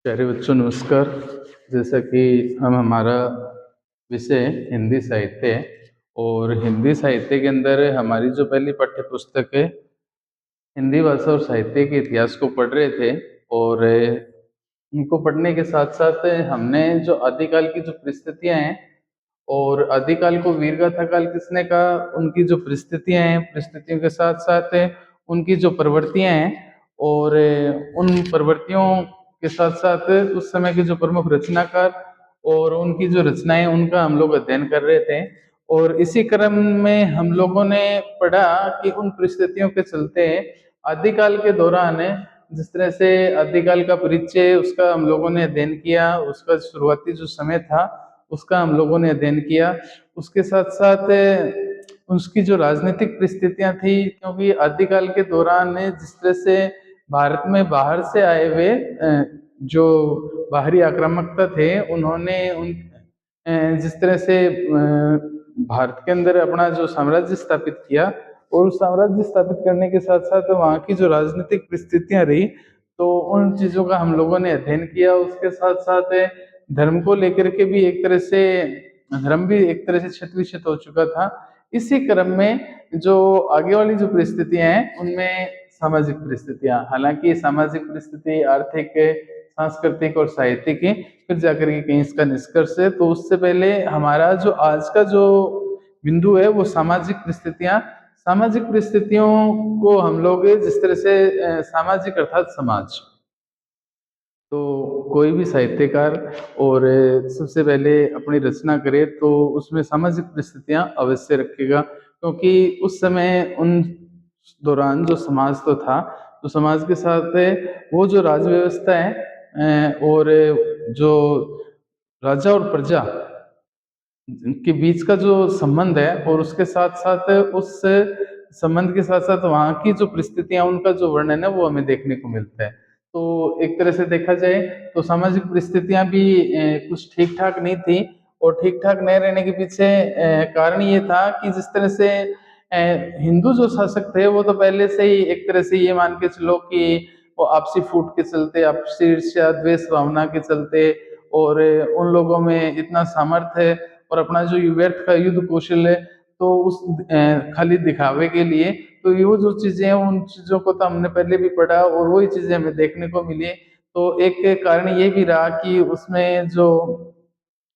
प्यारे बच्चों नमस्कार। जैसा कि हम हमारा विषय हिंदी साहित्य है और हिंदी साहित्य के अंदर हमारी जो पहली पाठ्य पुस्तक है हिंदी भाषा और साहित्य के इतिहास को पढ़ रहे थे। और उनको पढ़ने के साथ साथ हमने जो आदिकाल की जो परिस्थितियां हैं और आदिकाल को वीरगाथा काल किसने कहा, उनकी जो परिस्थितियां हैं, परिस्थितियों के साथ साथ उनकी जो प्रवृत्तियां हैं और उन प्रवृत्तियों के साथ साथ उस समय के जो प्रमुख रचनाकार और उनकी जो रचनाएं उनका हम लोग अध्ययन कर रहे थे। और इसी क्रम में हम लोगों ने पढ़ा कि उन परिस्थितियों के चलते आदिकाल के दौरान जिस तरह से आदिकाल का परिचय उसका हम लोगों ने अध्ययन किया, उसका शुरुआती जो समय था उसका हम लोगों ने अध्ययन किया। उसके साथ साथ उसकी जो राजनीतिक परिस्थितियां थी, क्योंकि आदिकाल के दौरान जिस तरह से भारत में बाहर से आए हुए जो बाहरी आक्रामकता थे उन्होंने जिस तरह से भारत के अंदर अपना जो साम्राज्य स्थापित किया और उस साम्राज्य स्थापित करने के साथ साथ वहाँ की जो राजनीतिक परिस्थितियां रही, तो उन चीजों का हम लोगों ने अध्ययन किया। उसके साथ साथ धर्म को लेकर के भी एक तरह से धर्म भी एक तरह से क्षत विक्षत हो चुका था। इसी क्रम में जो आगे वाली जो परिस्थितियां हैं उनमें सामाजिक परिस्थितियां, हालांकि सामाजिक परिस्थिति आर्थिक सांस्कृतिक और साहित्यिक फिर जाकर के कहीं इसका निष्कर्ष है। तो उससे पहले हमारा जो आज का जो बिंदु है वो सामाजिक परिस्थितियों को हम लोग जिस तरह से सामाजिक अर्थात समाज, तो कोई भी साहित्यकार और सबसे पहले अपनी रचना करे तो उसमें सामाजिक परिस्थितियां अवश्य रखेगा, क्योंकि उस समय उन दौरान जो समाज तो था, तो समाज के साथ वो जो राज व्यवस्था है और जो राजा और प्रजा के बीच का जो संबंध है और उसके साथ साथ उस संबंध के साथ साथ वहाँ की जो परिस्थितियां उनका जो वर्णन है वो हमें देखने को मिलता है। तो एक तरह से देखा जाए तो सामाजिक परिस्थितियां भी कुछ ठीक ठाक नहीं थी। और ठीक ठाक नहीं रहने के पीछे कारण ये था कि जिस तरह से हिंदू जो शासक थे वो तो पहले से ही एक तरह से ये मान के चलो कि वो आपसी फूट के चलते, आपसी ईर्ष्या द्वेष भावना के चलते और उन लोगों में इतना सामर्थ्य और अपना जो व्यर्थ का युद्ध कौशल है, तो उस खाली दिखावे के लिए, तो ये वो जो चीजें हैं उन चीजों को तो हमने पहले भी पढ़ा और वही चीजें हमें देखने को मिली। तो एक कारण ये भी रहा कि उसमें जो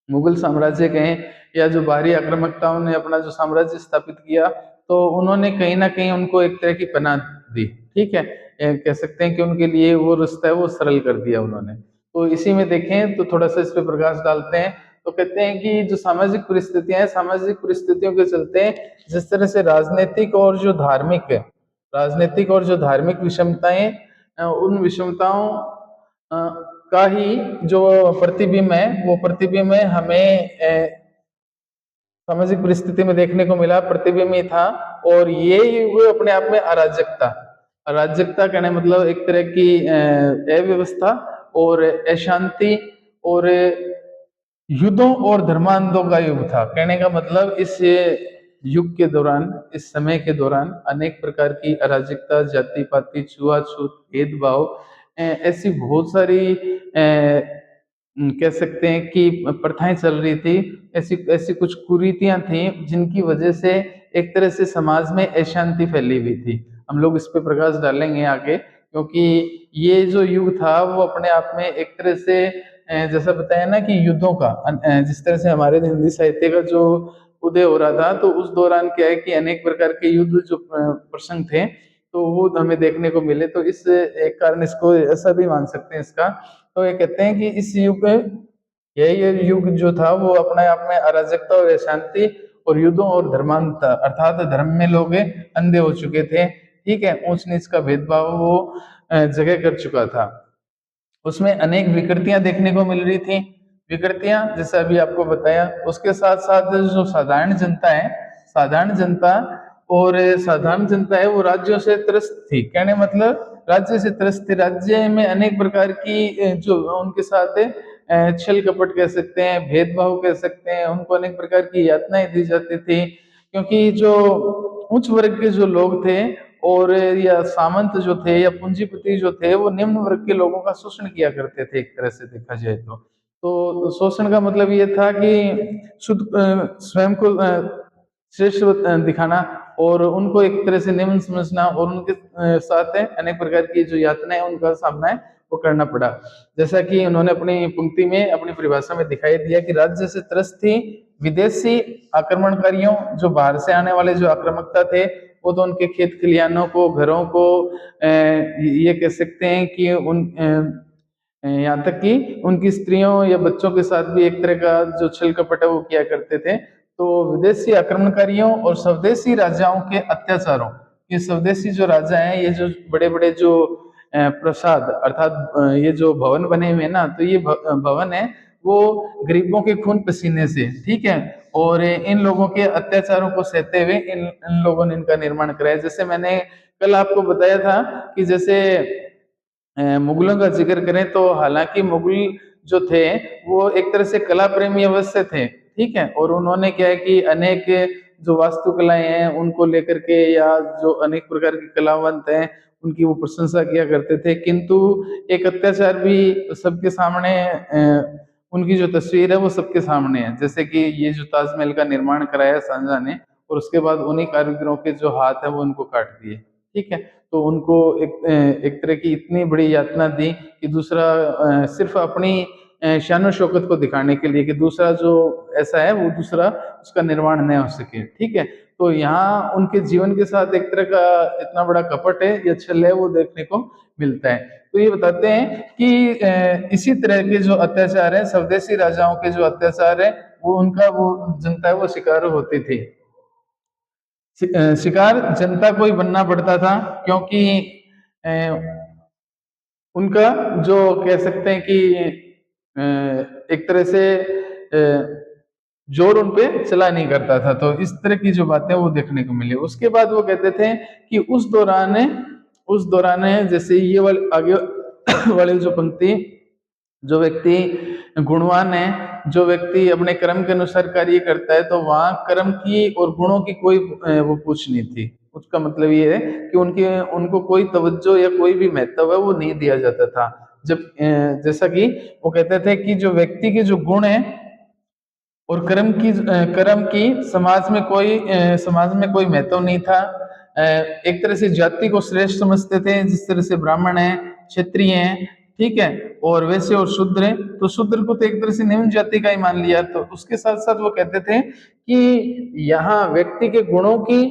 मुगल साम्राज्य कहें या जो बाहरी आक्रामकताओं ने अपना जो साम्राज्य स्थापित किया, तो उन्होंने कहीं ना कहीं उनको एक तरह की पनाह दी। ठीक है, कह सकते हैं कि उनके लिए वो रास्ता है वो सरल कर दिया उन्होंने। तो इसी में देखें तो थोड़ा सा इस पे प्रकाश डालते हैं। तो कहते हैं कि जो सामाजिक परिस्थितियां हैं, सामाजिक परिस्थितियों के चलते जिस तरह से राजनीतिक और जो धार्मिक विषमताएं, उन विषमताओं अ, का ही जो प्रतिबिंब है वो प्रतिबिंब है हमें सामाजिक परिस्थिति में देखने को मिला, प्रतिबिंब ही था। और ये युग अपने आप में अराजकता, अराजकता कहने मतलब एक तरह की अव्यवस्था और अशांति और युद्धों और धर्मांधों का युग था। कहने का मतलब इस युग के दौरान, इस समय के दौरान अनेक प्रकार की अराजकता, जाति पाति, छुआछूत, भेदभाव, ऐसी बहुत सारी कह सकते हैं कि प्रथाएं चल रही थी। ऐसी ऐसी कुछ कुरीतियां थी जिनकी वजह से एक तरह से समाज में अशांति फैली हुई थी। हम लोग इस पे प्रकाश डालेंगे आगे, क्योंकि ये जो युग था वो अपने आप में एक तरह से जैसा बताया ना कि युद्धों का जिस तरह से हमारे हिंदी साहित्य का जो उदय हो रहा था, तो उस दौरान क्या है कि अनेक प्रकार के युद्ध जो प्रसंग थे तो वो हमें देखने को मिले। तो इस एक कारण इसको ऐसा भी मान सकते हैं इसका। तो ये कहते हैं कि इस युग में ये युग जो था वो अपने आप में अराजकता और अशांति और युद्धों और धर्मांतर अर्थात धर्म में लोग अंधे हो चुके थे। ठीक है, ऊंच नीच का भेदभाव वो जगह कर चुका था। उसमें अनेक विकृतियां देखने को मिल रही थी। विकृतियां जैसे अभी आपको बताया, उसके साथ साथ जो साधारण जनता है, साधारण जनता साधारण जनता है वो राज्यों से त्रस्त थी। कहने मतलब राज्य से त्रस्त थी। राज्य में अनेक प्रकार की जो उनके साथ छल कपट कह सकते हैं, भेदभाव कह सकते हैं, उनको अनेक प्रकार की यातनाएं दी जाती थी। क्योंकि जो उच्च वर्ग के जो लोग थे और या सामंत जो थे या पूंजीपति जो थे वो निम्न वर्ग के लोगों का शोषण किया करते थे, एक तरह से देखा जाए तो शोषण का मतलब ये था कि शुद्ध स्वयं को श्रेष्ठ दिखाना और उनको एक तरह से निम्न समझना और उनके साथ है अनेक प्रकार की जो यातनाएं उनका सामना है वो करना पड़ा। जैसा कि उन्होंने अपनी पंक्ति में अपनी परिभाषा में दिखाई दिया कि राज्य से त्रस्त थी विदेशी आक्रमणकारियों, जो बाहर से आने वाले जो आक्रामकता थे वो तो उनके खेत खलिहानों को, घरों को, ये कह सकते हैं कि यहाँ तक कि उनकी स्त्रियों या बच्चों के साथ भी एक तरह का जो छल कपट है वो किया करते थे। तो विदेशी आक्रमणकारियों और स्वदेशी राजाओं के अत्याचारों, ये स्वदेशी जो राजा हैं, ये जो बड़े बड़े जो प्रसाद अर्थात ये जो भवन बने हुए हैं ना, तो ये भवन है वो गरीबों के खून पसीने से, ठीक है, और इन लोगों के अत्याचारों को सहते हुए इन लोगों ने इनका निर्माण कराया। जैसे मैंने कल आपको बताया था कि जैसे मुगलों का जिक्र करें तो हालांकि मुगल जो थे वो एक तरह से कला प्रेमी अवश्य थे, ठीक है, और उन्होंने क्या है कि अनेक जो वास्तुकलाएं हैं उनको लेकर के या जो अनेक प्रकार की कलावंत हैं उनकी वो प्रशंसा किया करते थे, किंतु एक अत्याचार भी सबके सामने उनकी जो तस्वीर है वो सबके सामने है। जैसे कि ये जो ताजमहल का निर्माण कराया शाहजहां ने और उसके बाद उन्हीं कारीगरों के जो हाथ है वो उनको काट दिए, ठीक है, तो उनको एक तरह की इतनी बड़ी यातना दी कि दूसरा सिर्फ अपनी शान शौकत को दिखाने के लिए कि दूसरा जो ऐसा है वो दूसरा उसका निर्माण न हो सके, ठीक है। तो यहाँ उनके जीवन के साथ एक तरह का इतना बड़ा कपट है या छल है वो देखने को मिलता है। तो ये बताते हैं कि इसी तरह के जो अत्याचार है, स्वदेशी राजाओं के जो अत्याचार है वो उनका वो जनता है वो शिकार होती थी। शिकार जनता को ही बनना पड़ता था, क्योंकि अ, उनका जो कह सकते हैं कि एक तरह से जोर उन पे चला नहीं करता था। तो इस तरह की जो बातें वो देखने को मिली। उसके बाद वो कहते थे कि उस दौरान जैसे ये वाले आगे वाली जो पंक्ति, जो व्यक्ति गुणवान है, जो व्यक्ति अपने कर्म के अनुसार कार्य करता है, तो वहां कर्म की और गुणों की कोई वो पूछ नहीं थी। उसका मतलब ये है कि उनके उनको कोई तवज्जो या कोई भी महत्व है वो नहीं दिया जाता था। जब जैसा कि वो कहते थे कि जो व्यक्ति के जो गुण है और कर्म की समाज में कोई महत्व नहीं था। एक तरह से जाति को श्रेष्ठ समझते थे, जिस तरह से ब्राह्मण है, क्षत्रिय है, ठीक है, और वैसे और शूद्र है, तो शूद्र को तो एक तरह से निम्न जाति का ही मान लिया। तो उसके साथ साथ वो कहते थे कि यहाँ व्यक्ति के गुणों की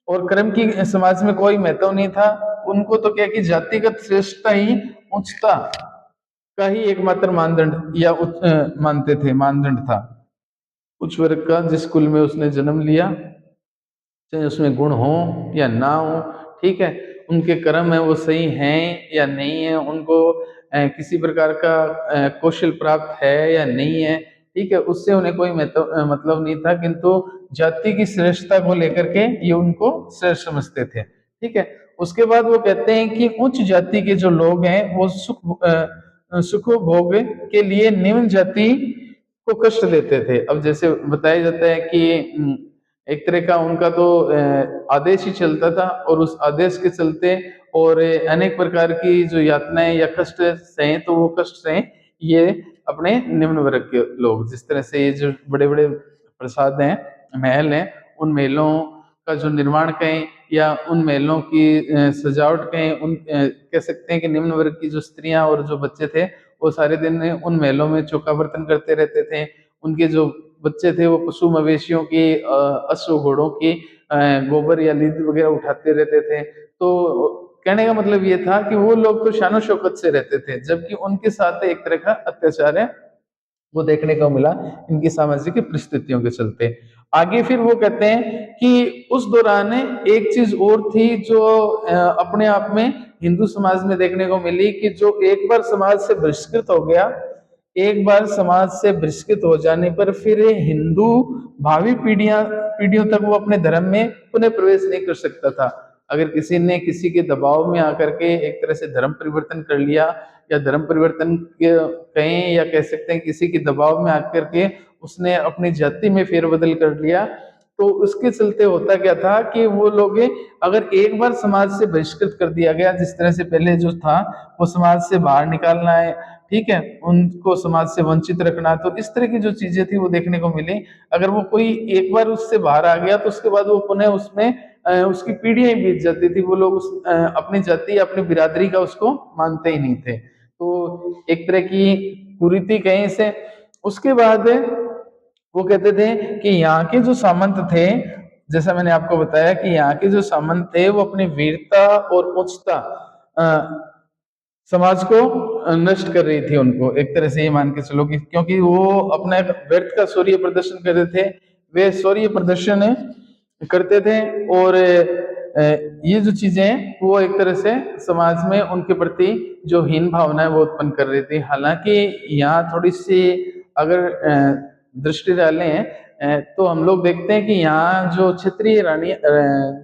और कर्म की समाज में कोई महत्व नहीं था। उनको तो क्या कि जातिगत श्रेष्ठता ही, उच्चता का ही एकमात्र मानदंड या मानते थे, मानदंड था। उच्च वर्ग का जिस कुल में उसने जन्म लिया, चाहे उसमें गुण हो या ना हो, ठीक है, उनके कर्म है वो सही हैं या नहीं है, उनको किसी प्रकार का कौशल प्राप्त है या नहीं है, ठीक है, उससे उन्हें कोई मतलब नहीं था, किंतु जाति की श्रेष्ठता को लेकर के ये उनको श्रेष्ठ समझते थे, ठीक है। उसके बाद वो कहते हैं कि उच्च जाति के जो लोग हैं वो सुख भोग के लिए निम्न जाति को कष्ट देते थे। अब जैसे बताया जाता है कि एक तरह का उनका तो आदेश ही चलता था और उस आदेश के चलते और अनेक प्रकार की जो यातनाएं या कष्ट सहे, तो वो कष्ट सहे ये अपने निम्न वर्ग के लोग। जिस तरह से ये जो बड़े बड़े प्रसाद हैं, महल हैं, उन महलों का जो निर्माण करें या उन महलों की सजावट करें, कह सकते हैं कि निम्न वर्ग की जो स्त्रियां और जो बच्चे थे वो सारे दिन उन महलों में चौका बर्तन करते रहते थे। उनके जो बच्चे थे वो पशु मवेशियों की, अश्व घोड़ों की गोबर या लीद वगैरह उठाते रहते थे। तो कहने का मतलब ये था कि वो लोग तो शानो शौकत से रहते थे, जबकि उनके साथ एक तरह का अत्याचार है वो देखने को मिला इनकी सामाजिक परिस्थितियों के चलते। आगे फिर वो कहते हैं कि उस दौरान एक चीज और थी जो अपने आप में हिंदू समाज में देखने को मिली कि जो एक बार समाज से बहिष्कृत हो गया, एक बार समाज से बहिष्कृत हो जाने पर फिर हिंदू भावी पीढ़ियों तक वो अपने धर्म में पुनः प्रवेश नहीं कर सकता था। अगर किसी ने किसी के दबाव में आकर के एक तरह से धर्म परिवर्तन कर लिया, या धर्म परिवर्तन कहें या कह सकते हैं किसी के दबाव में आकर के उसने अपनी जाति में फेरबदल कर लिया, तो उसके चलते होता क्या था कि वो लोग अगर एक बार समाज से बहिष्कृत कर दिया गया, जिस तरह से पहले जो था वो समाज से बाहर निकालना है, ठीक है, उनको समाज से वंचित रखना, तो इस तरह की जो चीजें थी वो देखने को मिली। अगर वो कोई एक बार उससे बाहर आ गया तो उसके बाद वो पुनः उसमें उसकी पीढ़ियां ही बीत जाती थी, वो लोग अपनी जाति अपनी बिरादरी का उसको मानते ही नहीं थे। तो एक तरह की कुरीति कहीं इसे। उसके बाद वो कहते थे कि यहाँ के जो सामंत थे, जैसा मैंने आपको बताया कि यहाँ के जो सामंत थे वो अपनी वीरता और उच्चता समाज को नष्ट कर रही थी। उनको एक तरह से ये मान के चलो कि क्योंकि वो अपना व्यर्थ का शौर्य प्रदर्शन कर रहे थे, वे शौर्य प्रदर्शन करते थे, और ये जो चीजें हैं वो एक तरह से समाज में उनके प्रति जो हीन भावना है वो उत्पन्न कर रही थी। हालांकि यहाँ थोड़ी सी अगर दृष्टि डालें तो हम लोग देखते हैं कि यहाँ जो क्षत्रिय रानी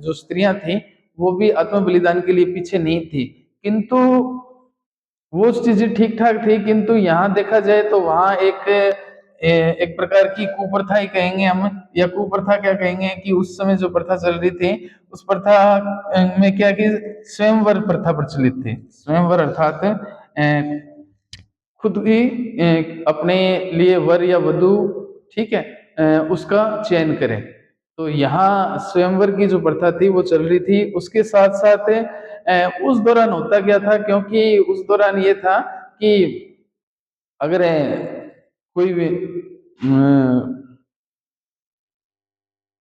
जो स्त्रियां थी वो भी आत्म बलिदान के लिए पीछे नहीं थी, किंतु वो चीजें ठीक ठाक थी। किंतु यहाँ देखा जाए तो वहाँ एक प्रकार की कुप्रथा ही कहेंगे हम, या कुप्रथा क्या कहेंगे, कि उस समय जो प्रथा चल रही थी उस प्रथा में क्या कि स्वयंवर प्रथा प्रचलित थी। स्वयंवर अर्थात खुद ही अपने लिए वर या वधू, ठीक है, उसका चयन करें। तो यहाँ स्वयंवर की जो प्रथा थी वो चल रही थी। उसके साथ साथ उस दौरान होता क्या था, क्योंकि उस दौरान ये था कि अगर कोई भी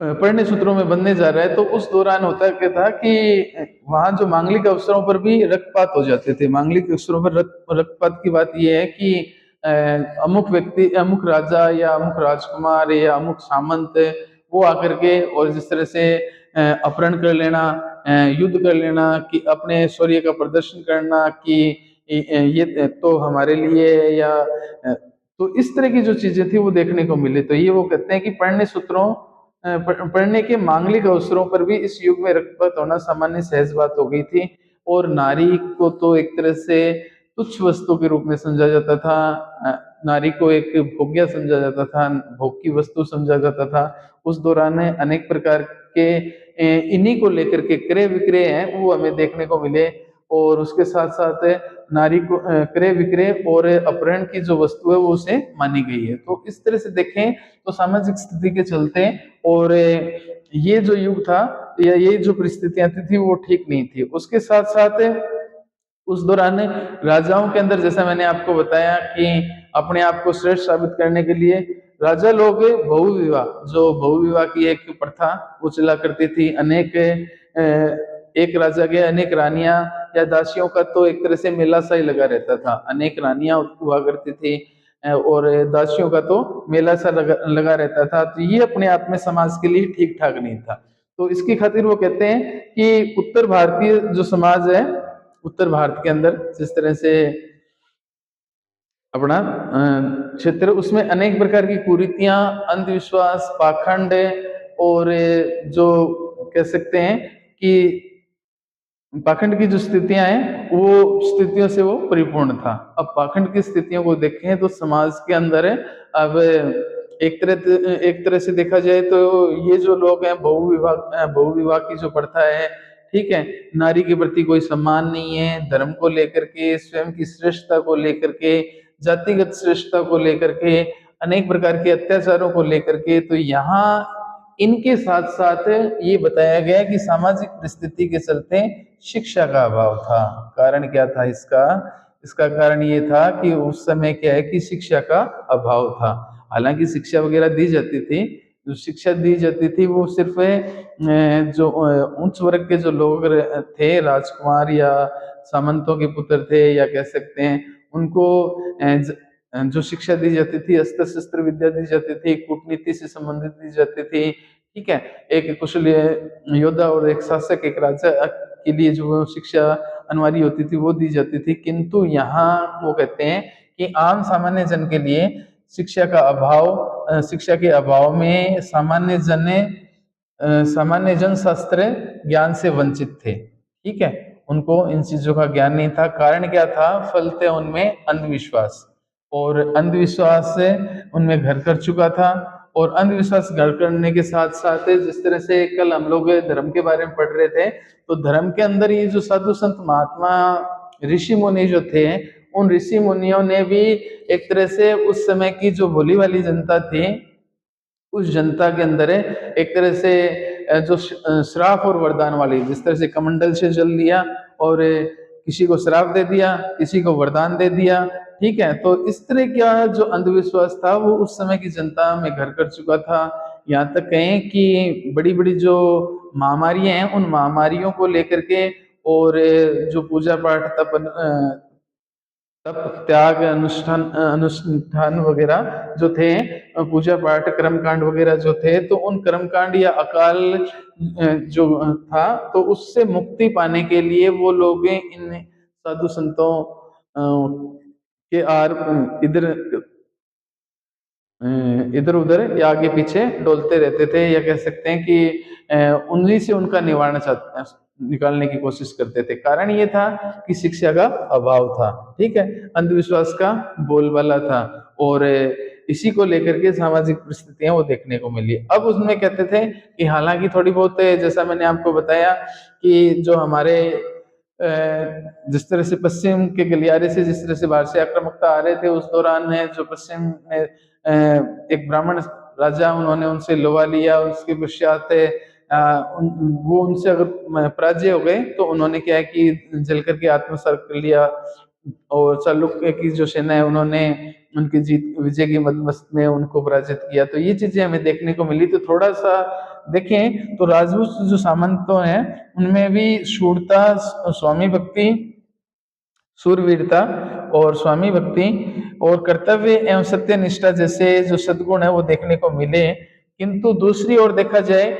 पढ़ने सूत्रों में बनने जा रहा है तो उस दौरान होता क्या था कि वहां जो मांगलिक अवसरों पर भी रक्तपात हो जाते थे। मांगलिक अवसरों पर रक्तपात की बात यह है कि अमुक व्यक्ति, अमुक राजा या अमुक राजकुमार या अमुक सामंत वो आकर के और जिस तरह से अपहरण कर लेना, युद्ध कर लेना, कि अपने शौर्य का प्रदर्शन करना कि ये तो हमारे लिए, या तो इस तरह की जो चीजें थी वो देखने को मिली। तो ये वो कहते हैं कि पढ़ने सूत्रों पढ़ने के मांगलिक अवसरों पर भी इस युग में रक्तपात होना सामान्य सहज बात हो गई थी। और नारी को तो एक तरह से तुच्छ वस्तु के रूप में समझा जाता था, नारी को एक भोग्य समझा जाता था, भोग की वस्तु समझा जाता था। उस दौरान अनेक प्रकार के इन्हीं को लेकर के क्रय विक्रय हैं वो हमें देखने को मिले। और उसके साथ साथ नारी को क्रय विक्रय और अपहरण की जो वस्तु है वो उसे मानी गई है। तो इस तरह से देखें तो सामाजिक स्थिति के चलते और ये जो युग था या ये जो परिस्थितियां थी वो ठीक नहीं थी। उसके साथ साथ उस दौरान राजाओं के अंदर, जैसा मैंने आपको बताया कि अपने आप को श्रेष्ठ साबित करने के लिए राजा लोग बहुविवाह, जो बहुविवाह की एक प्रथा वो चला करती थी। अनेक एक राजा के अनेक रानियां या दासियों का तो एक तरह से मेला सा ही लगा रहता था। अनेक रानियां हुआ करती थी और दासियों का तो मेला सा लगा रहता था। तो ये अपने आप में समाज के लिए ठीक ठाक नहीं था। तो इसकी खातिर वो कहते हैं कि उत्तर भारतीय जो समाज है, उत्तर भारत के अंदर जिस तरह से अपना क्षेत्र, उसमें अनेक प्रकार की कुरीतियां, अंधविश्वास, पाखंड और जो कह सकते हैं कि पाखंड की जो स्थितियां हैं वो स्थितियों से वो परिपूर्ण था। अब पाखंड की स्थितियों को देखें तो समाज के अंदर है। अब एक तरह से देखा जाए तो ये जो लोग हैं बहुविवाह की जो प्रथा है, ठीक है, नारी के प्रति कोई सम्मान नहीं है, धर्म को लेकर के, स्वयं की श्रेष्ठता को लेकर के, जातिगत श्रेष्ठता को लेकर के, अनेक प्रकार के अत्याचारों को लेकर के। तो यहाँ इनके साथ साथ ये बताया गया कि सामाजिक परिस्थिति के चलते शिक्षा का अभाव था। कारण क्या था इसका? इसका कारण ये था कि उस समय क्या है कि शिक्षा का अभाव था। हालांकि शिक्षा वगैरह दी जाती थी, जो शिक्षा दी जाती थी वो सिर्फ जो उच्च वर्ग के जो लोग थे, राजकुमार या सामंतों के पुत्र थे या कह सकते हैं, उनको जो शिक्षा दी जाती थी, अस्त्र शस्त्र विद्या दी जाती थी, कूटनीति से संबंधित दी जाती थी, ठीक है, एक कुशल योद्धा और एक शासक, एक राजा के लिए जो शिक्षा अनिवार्य होती थी वो दी जाती थी। किंतु यहाँ वो कहते हैं कि आम सामान्य जन के लिए शिक्षा का अभाव, शिक्षा के अभाव में सामान्य जन शास्त्र ज्ञान से वंचित थे, ठीक है, उनको इन चीजों का ज्ञान नहीं था। कारण क्या था? फलते उनमें अंधविश्वास, और अंधविश्वास से उनमें घर कर चुका था। और अंधविश्वास घर करने के साथ साथ जिस तरह से कल हम लोग धर्म के बारे में पढ़ रहे थे, तो धर्म के अंदर ये जो साधु संत महात्मा ऋषि मुनि जो थे, उन ऋषि मुनियों ने भी एक तरह से उस समय की जो भोली भाली जनता थी, उस जनता के अंदर है एक तरह से जो श्राप और वरदान वाली, जिस तरह से कमंडल से जल दिया और किसी को श्राप दे दिया, किसी को वरदान दे दिया, ठीक है। तो इस तरह का जो अंधविश्वास था वो उस समय की जनता में घर कर चुका था। यहाँ तक कहें कि बड़ी बड़ी जो महामारियां हैं, उन महामारियों को लेकर के और जो पूजा पाठ तप तप त्याग अनुष्ठान वगैरह जो थे, पूजा पाठ कर्म कांड वगैरह जो थे, तो उन कर्म कांड या अकाल जो था, तो उससे मुक्ति पाने के लिए वो लोग इन साधु संतों के आर इधर इधर उधर या आगे पीछे डोलते रहते थे, या कह सकते हैं कि उन्हीं से उनका निवारण निकालने की कोशिश करते थे। कारण ये था कि शिक्षा का अभाव था, ठीक है, अंधविश्वास का बोलबाला था, और इसी को लेकर के सामाजिक परिस्थितियां वो देखने को मिली। अब उसमें कहते थे कि हालांकि थोड़ी बहुत, जैसा मैंने आपको बताया कि जो हमारे जिस तरह से पश्चिम के गलियारे से जिस तरह से बाहर से आक्रामकता आ रहे थे, उस दौरान जो पश्चिम में एक ब्राह्मण राजा, उन्होंने उनसे लोहा लिया। उसके पश्चात वो उनसे अगर पराजय हो गए तो उन्होंने क्या है कि जल करके आत्मसर्ग कर लिया, और चालुक्य की जो सेना है उन्होंने उनकी जीत विजय की मस्त में उनको पराजित किया। तो ये चीजें हमें देखने को मिली। तो थोड़ा सा देखें तो राजपूत जो सामंतों हैं उनमें भी शूरता, स्वामी भक्ति, शूरवीरता और स्वामी भक्ति और कर्तव्य एवं सत्य निष्ठा जैसे जो सद्गुण है वो देखने को मिले। किंतु दूसरी ओर देखा जाए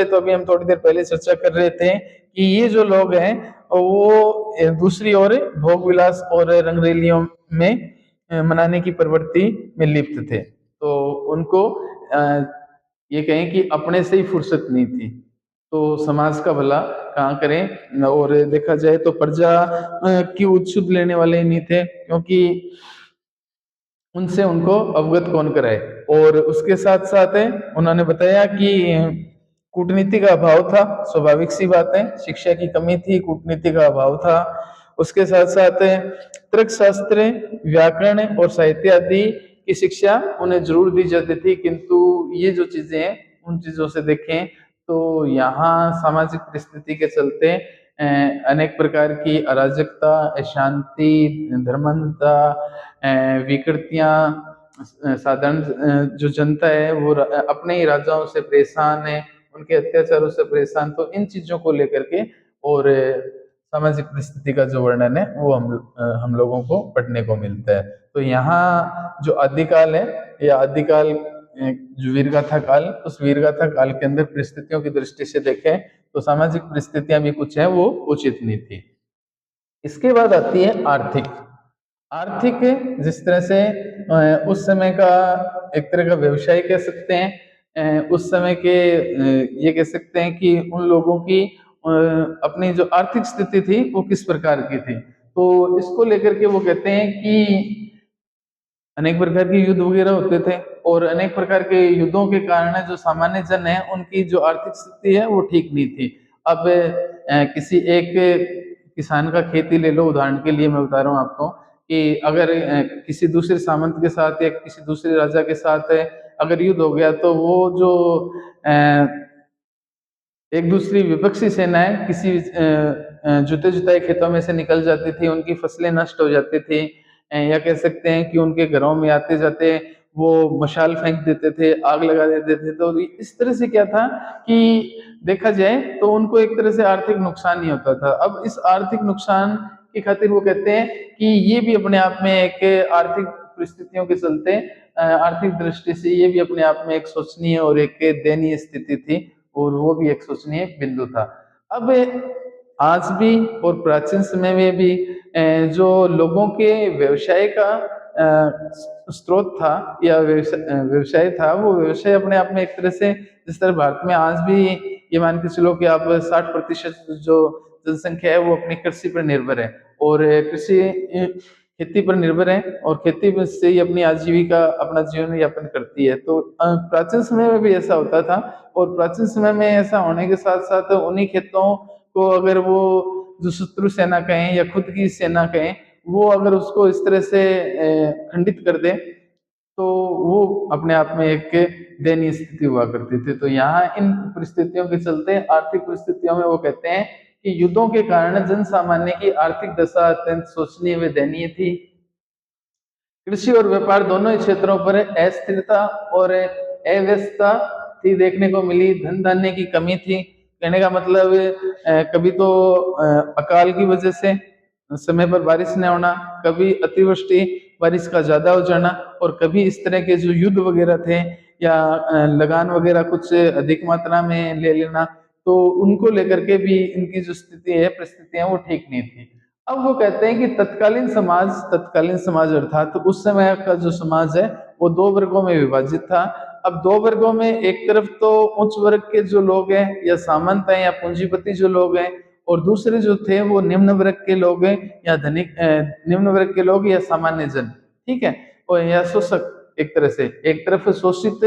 तो अभी हम थोड़ी देर पहले चर्चा कर रहे थे कि ये जो लोग हैं वो दूसरी ओर भोग विलास और रंगरेलियों में मनाने की प्रवृत्ति में लिप्त थे। तो उनको ये कहें कि अपने से ही फुर्सत नहीं थी, तो समाज का भला कहाँ करें। और देखा जाए तो प्रजा की उच्छुद लेने वाले नहीं थे, क्योंकि उनसे उनको अवगत कौन कराए। और उसके साथ साथ उन्होंने बताया कि कूटनीति का अभाव था, स्वाभाविक सी बात है, शिक्षा की कमी थी, कूटनीति का अभाव था। उसके साथ साथ तर्क शास्त्र, व्याकरण और साहित्य आदि की शिक्षा उन्हें जरूर दी जाती थी, किंतु ये जो चीजें हैं उन चीजों से देखें तो यहाँ सामाजिक परिस्थिति के चलते अनेक प्रकार की अराजकता, अशांति, धर्मांधता, विकृतियां, साधारण जो जनता है वो अपने ही राजाओं से परेशान है, उनके अत्याचारों से परेशान। तो इन चीजों को लेकर के और सामाजिक परिस्थिति का जो वर्णन है वो हम लोगों को पढ़ने को मिलता है। तो यहाँ जो आदिकाल है या आदिकाल जो वीरगाथा काल, उस वीरगाथा काल के अंदर परिस्थितियों की दृष्टि से देखें तो सामाजिक परिस्थितियां भी कुछ है वो उचित नहीं थी। इसके बाद आती है आर्थिक। आर्थिक जिस तरह से उस समय का एक तरह का व्यवसाय कह सकते हैं, उस समय के ये कह सकते हैं कि उन लोगों की अपनी जो आर्थिक स्थिति थी वो किस प्रकार की थी। तो इसको लेकर के वो कहते हैं कि अनेक प्रकार के युद्ध वगैरह होते थे, और अनेक प्रकार के युद्धों के कारण जो सामान्य जन है उनकी जो आर्थिक स्थिति है वो ठीक नहीं थी। अब किसी एक किसान का खेती ले लो, उदाहरण के लिए मैं बता रहा हूँ आपको कि अगर किसी दूसरे सामंत के साथ या किसी दूसरे राजा के साथ अगर युद्ध हो गया, तो वो जो एक दूसरी विपक्षी सेनाएं किसी जुते जुताई खेतों में से निकल जाती थी, उनकी फसलें नष्ट हो जाती थी, या कह सकते हैं कि उनके घरों में आते जाते वो मशाल फेंक देते थे, आग लगा देते थे। तो इस तरह से क्या था कि देखा जाए तो उनको एक तरह से आर्थिक नुकसान ही होता था। अब इस आर्थिक नुकसान की खातिर वो कहते हैं कि ये भी अपने आप में एक आर्थिक परिस्थितियों के चलते आर्थिक दृष्टि से ये भी अपने आप में एक शोचनीय और एक दयनीय स्थिति थी, और वो भी एक सोचनीय बिंदु था। अब आज भी और प्राचीन समय में भी जो लोगों के व्यवसाय का स्रोत था या व्यवसाय था, वो व्यवसाय अपने आप में एक तरह से, जिस तरह भारत में आज भी ये मान के चलो कि आप 60% जो जनसंख्या है वो अपनी कृषि पर निर्भर है, और कृषि खेती पर निर्भर है और खेती में से ही अपनी आजीविका, अपना जीवन यापन करती है। तो प्राचीन समय में भी ऐसा होता था और प्राचीन समय में ऐसा होने के साथ साथ उन्हीं खेतों को अगर वो जो शत्रु सेना कहें या खुद की सेना कहें, वो अगर उसको इस तरह से खंडित कर दे तो वो अपने आप में एक दयनीय स्थिति हुआ करती थी। तो यहाँ इन परिस्थितियों के चलते, आर्थिक परिस्थितियों में वो कहते हैं कि युद्धों के कारण जन सामान्य की आर्थिक दशा अत्यंत शोचनीय व दयनीय थी। कृषि और व्यापार दोनों ही क्षेत्रों पर अस्थिरता और अव्यवस्था थी देखने को मिली। धन धान्य की कमी थी। कहने का मतलब कभी तो अकाल की वजह से समय पर बारिश न होना, कभी अतिवृष्टि, बारिश का ज्यादा हो जाना, और कभी इस तरह के जो युद्ध वगैरह थे या लगान वगैरह कुछ अधिक मात्रा में ले लेना, तो उनको लेकर के भी इनकी जो स्थिति है, परिस्थितियां वो ठीक नहीं थी। अब वो कहते हैं कि तत्कालीन समाज अर्थात तो उस समय का जो समाज है वो दो वर्गों में विभाजित था। अब दो वर्गों में एक तरफ तो उच्च वर्ग के जो लोग हैं या सामंत हैं या पूंजीपति जो लोग हैं, और दूसरे जो थे वो निम्न वर्ग के लोग हैं या धनिक, निम्न वर्ग के लोग या सामान्य जन, ठीक है, और या शोषक। एक तरह से एक तरफ शोषित,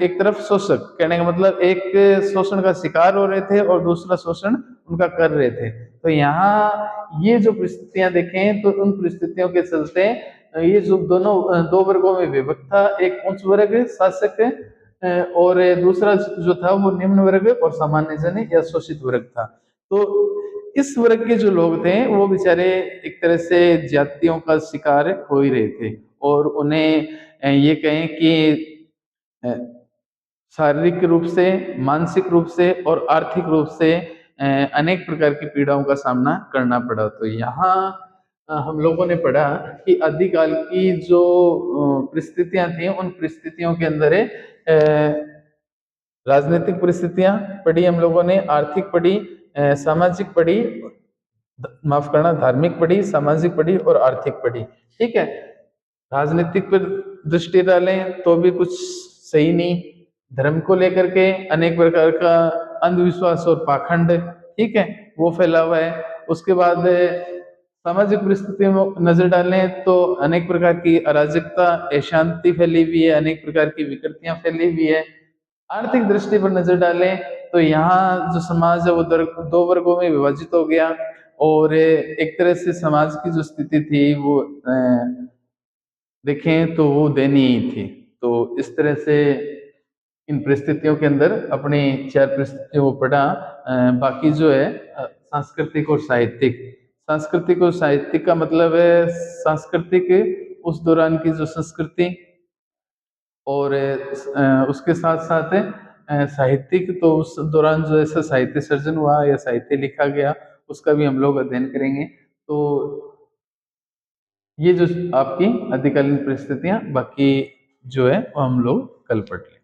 एक तरफ शोषक, कहने का मतलब एक शोषण का शिकार हो रहे थे और दूसरा शोषण उनका कर रहे थे। तो यहाँ ये जो परिस्थितियां देखें तो उन परिस्थितियों के चलते ये जो दोनों दो वर्गों में विभक्त था, एक उच्च वर्ग शासक और दूसरा जो था वो निम्न वर्ग और सामान्य जन या शोषित वर्ग था। तो इस वर्ग के जो लोग थे वो बेचारे एक तरह से जातियों का शिकार हो ही रहे थे, और उन्हें ये कहें कि अ, शारीरिक रूप से, मानसिक रूप से और आर्थिक रूप से अनेक प्रकार की पीड़ाओं का सामना करना पड़ा। तो यहाँ हम लोगों ने पढ़ा कि आदिकाल की जो परिस्थितियां थी, उन परिस्थितियों के अंदर राजनीतिक परिस्थितियां पढ़ी हम लोगों ने, आर्थिक पढ़ी, सामाजिक पढ़ी, माफ करना, धार्मिक पढ़ी, सामाजिक पढ़ी और आर्थिक पढ़ी, ठीक है। राजनीतिक पर दृष्टि डालें तो भी कुछ सही नहीं, धर्म को लेकर के अनेक प्रकार का अंधविश्वास और पाखंड, ठीक है, वो फैला हुआ है। उसके बाद सामाजिक परिस्थितियों में नजर डालें तो अनेक प्रकार की अराजकता, अशांति फैली हुई है, अनेक प्रकार की विकृतियां फैली हुई है। आर्थिक दृष्टि पर नजर डालें तो यहाँ जो समाज है वो दो वर्गों में विभाजित हो गया, और एक तरह से समाज की जो स्थिति थी वो देखें तो वो दयनीय ही थी। तो इस तरह से इन परिस्थितियों के अंदर अपनी चार परिस्थितियों को पढ़ा। बाकी जो है सांस्कृतिक और साहित्यिक, सांस्कृतिक और साहित्यिक का मतलब है सांस्कृतिक उस दौरान की जो संस्कृति, और उसके साथ साथ साहित्यिक तो उस दौरान जो ऐसा साहित्य सर्जन हुआ या साहित्य लिखा गया उसका भी हम लोग अध्ययन करेंगे। तो ये जो आपकी आदिकालीन परिस्थितियां, बाकी जो है वो हम लोग कल पढ़ लेंगे।